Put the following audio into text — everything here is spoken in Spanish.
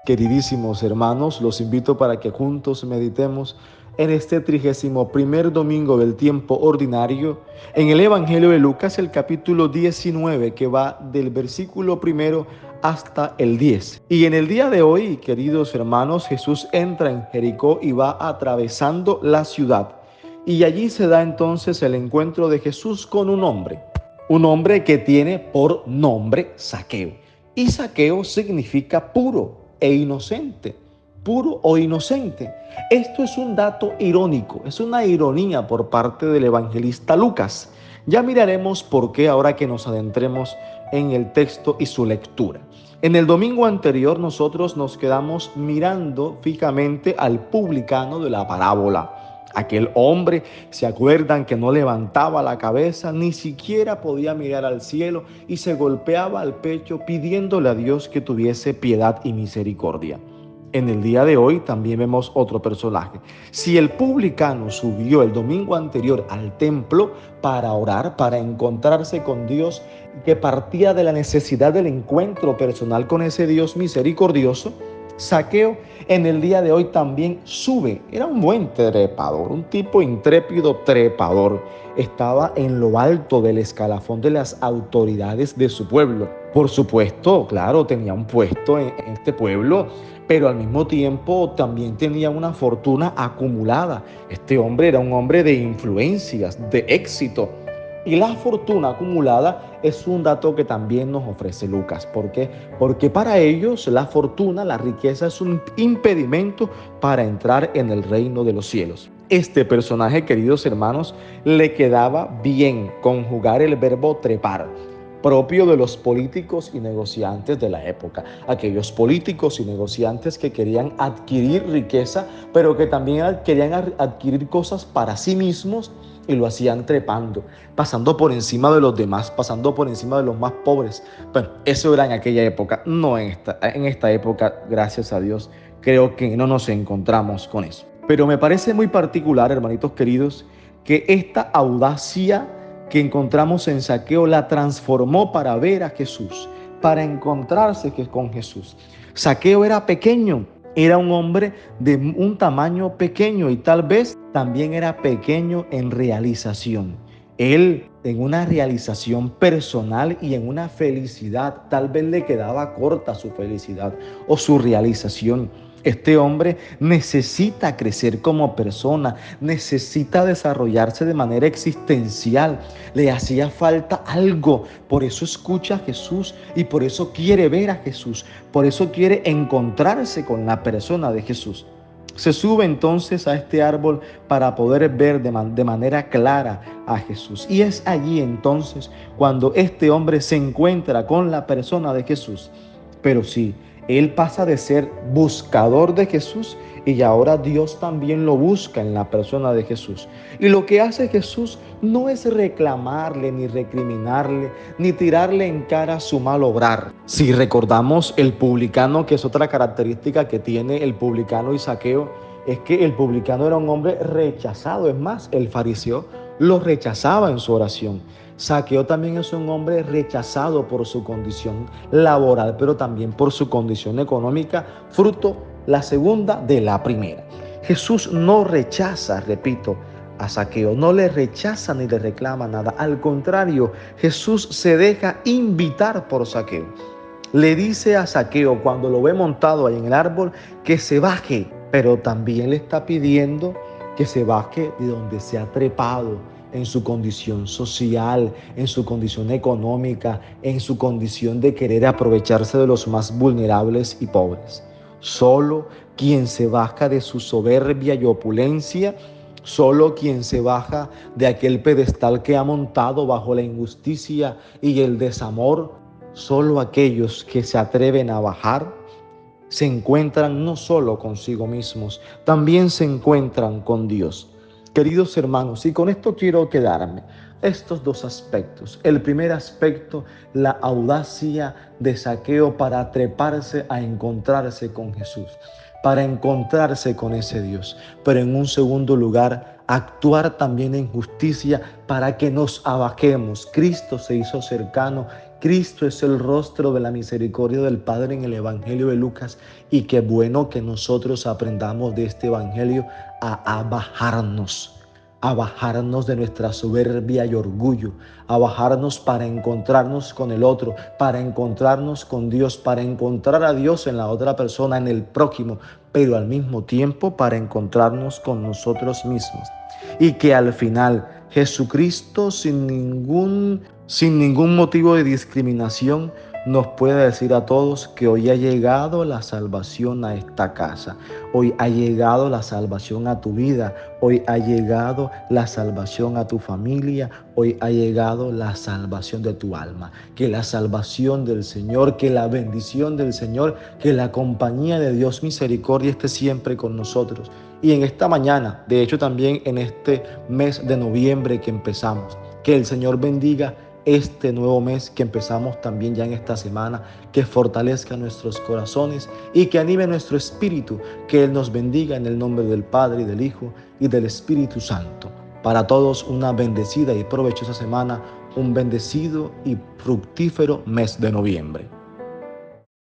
Queridísimos hermanos, los invito para que juntos meditemos en este 31º domingo del tiempo ordinario, en el Evangelio de Lucas, el capítulo 19, que va del versículo 1 hasta el 10. Y en el día de hoy, queridos hermanos, Jesús entra en Jericó y va atravesando la ciudad. Y allí se da entonces el encuentro de Jesús con un hombre que tiene por nombre Zaqueo. Y Zaqueo significa puro e inocente, puro o inocente. Esto es un dato irónico, es una ironía por parte del evangelista Lucas. Ya miraremos por qué ahora que nos adentremos en el texto y su lectura. En el domingo anterior nosotros nos quedamos mirando fijamente al publicano de la parábola. Aquel hombre, ¿se acuerdan que no levantaba la cabeza, ni siquiera podía mirar al cielo y se golpeaba al pecho pidiéndole a Dios que tuviese piedad y misericordia? En el día de hoy también vemos otro personaje. Si el publicano subió el domingo anterior al templo para orar, para encontrarse con Dios, que partía de la necesidad del encuentro personal con ese Dios misericordioso, Zaqueo en el día de hoy también sube. Era un buen trepador, un tipo intrépido trepador. Estaba en lo alto del escalafón de las autoridades de su pueblo. Por supuesto, claro, tenía un puesto en este pueblo, pero al mismo tiempo también tenía una fortuna acumulada. Este hombre era un hombre de influencias, de éxito. Y la fortuna acumulada es un dato que también nos ofrece Lucas. ¿Por qué? Porque para ellos la fortuna, la riqueza es un impedimento para entrar en el reino de los cielos. Este personaje, queridos hermanos, le quedaba bien conjugar el verbo trepar, propio de los políticos y negociantes de la época. Aquellos políticos y negociantes que querían adquirir riqueza, pero que también querían adquirir cosas para sí mismos, y lo hacían trepando, pasando por encima de los demás, pasando por encima de los más pobres. Bueno, eso era en aquella época, no en esta época, gracias a Dios, creo que no nos encontramos con eso. Pero me parece muy particular, hermanitos queridos, que esta audacia que encontramos en Zaqueo la transformó para ver a Jesús, para encontrarse con Jesús. Zaqueo era pequeño, era un hombre de un tamaño pequeño y tal vez también era pequeño en realización. Él en una realización personal y en una felicidad, tal vez le quedaba corta su felicidad o su realización. Este hombre necesita crecer como persona, necesita desarrollarse de manera existencial. Le hacía falta algo, por eso escucha a Jesús y por eso quiere ver a Jesús, por eso quiere encontrarse con la persona de Jesús. Se sube entonces a este árbol para poder ver de manera clara a Jesús. Y es allí entonces cuando este hombre se encuentra con la persona de Jesús. Pero sí, él pasa de ser buscador de Jesús y ahora Dios también lo busca en la persona de Jesús. Y lo que hace Jesús no es reclamarle, ni recriminarle, ni tirarle en cara su mal obrar. Si recordamos el publicano, que es otra característica que tiene el publicano y Zaqueo, es que el publicano era un hombre rechazado. Es más, el fariseo lo rechazaba en su oración. Zaqueo también es un hombre rechazado por su condición laboral, pero también por su condición económica, fruto la segunda de la primera. Jesús no rechaza, repito, a Zaqueo, no le rechaza ni le reclama nada. Al contrario, Jesús se deja invitar por Zaqueo. Le dice a Zaqueo cuando lo ve montado ahí en el árbol que se baje, pero también le está pidiendo que se baje de donde se ha trepado, en su condición social, en su condición económica, en su condición de querer aprovecharse de los más vulnerables y pobres. Solo quien se baja de su soberbia y opulencia, solo quien se baja de aquel pedestal que ha montado bajo la injusticia y el desamor, solo aquellos que se atreven a bajar, se encuentran no solo consigo mismos, también se encuentran con Dios. Queridos hermanos, y con esto quiero quedarme, estos dos aspectos. El primer aspecto, la audacia de Zaqueo para treparse a encontrarse con Jesús, para encontrarse con ese Dios. Pero en un segundo lugar, actuar también en justicia para que nos abajemos. Cristo se hizo cercano Cristo es el rostro de la misericordia del Padre en el Evangelio de Lucas, y qué bueno que nosotros aprendamos de este Evangelio a bajarnos de nuestra soberbia y orgullo, a bajarnos para encontrarnos con el otro, para encontrarnos con Dios, para encontrar a Dios en la otra persona, en el prójimo, pero al mismo tiempo para encontrarnos con nosotros mismos. Y que al final Jesucristo, sin ningún motivo de discriminación, nos puede decir a todos que hoy ha llegado la salvación a esta casa, hoy ha llegado la salvación a tu vida, hoy ha llegado la salvación a tu familia, hoy ha llegado la salvación de tu alma. Que la salvación del Señor, que la bendición del Señor, que la compañía de Dios misericordia esté siempre con nosotros. Y en esta mañana, de hecho también en este mes de noviembre que empezamos, que el Señor bendiga este nuevo mes que empezamos también ya en esta semana, que fortalezca nuestros corazones y que anime nuestro espíritu, que Él nos bendiga en el nombre del Padre, y del Hijo, y del Espíritu Santo. Para todos una bendecida y provechosa semana, un bendecido y fructífero mes de noviembre.